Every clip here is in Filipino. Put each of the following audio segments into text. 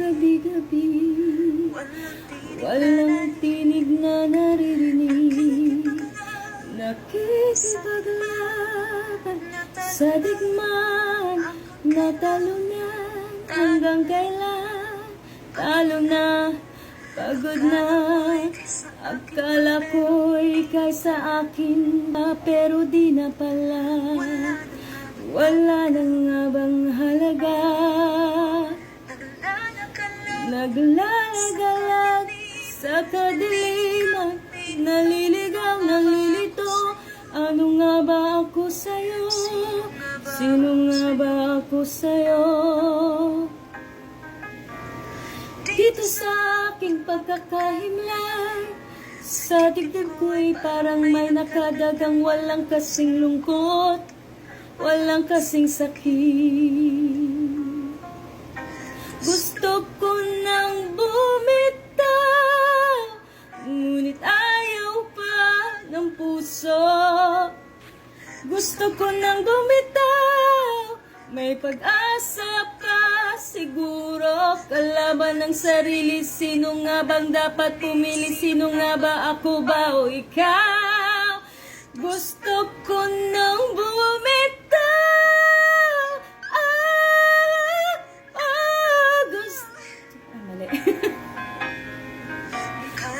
gabi-gabi, walang tinig na naririnig. Nakikipaglaban sa digmaan, natalunan hanggang kailan. Talo na, pagod na, akala ko'y ika'y sa akin na, pero di na pala. Wala na nga bang halaga? Naglalagalag sa kadiliman, naliligaw, nalilito. Ano nga ba ako sa'yo? Sino nga ba ako sa'yo? Dito sa aking pagkakahimlay, sa dibdib ko'y parang may nakadagang walang kasing lungkot, walang kasing sakit. Gusto ko nang bumitaw, ngunit ayaw pa ng puso. Gusto ko nang bumitaw, may pag-asa pa siguro. Kalaban ng sarili, sino nga bang dapat pumili? Sino nga ba, ako ba o ikaw? Gusto ko nang bumitaw. Mali.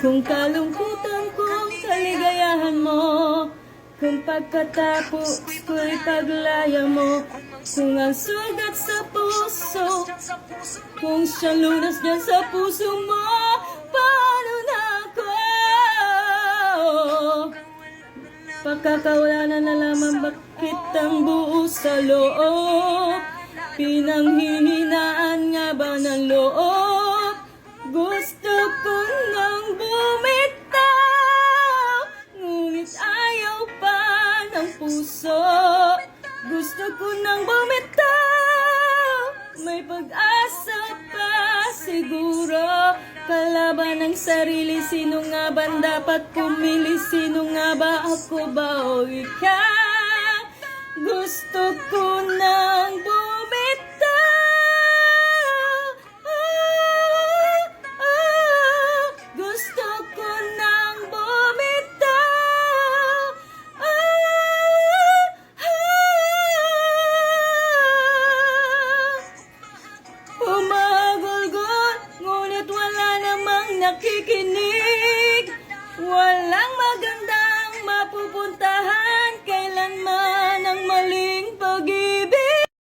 Kung kalungkutan kong kaligayahan mo, kung pagkatapos ko'y paglaya mo, kung ang sugat sa puso, kung siyang lunas dyan sa puso mo, paano na ako? Pagkakawalan na lamang, bakit ang buo sa loob? Pinanghihinaan nga ba ng loob? Gusto ko nang bumitaw, ngunit ayaw pa ng puso. Gusto ko nang bumitaw, may pag-asa pa siguro. Kalaban ng sarili, sino nga ba dapat pumili? Sino nga ba, ako ba o ikaw? Gusto ko nang bumitaw. Gusto ko nang bumitaw. Umagulgol, ngunit wala namang nakikinig.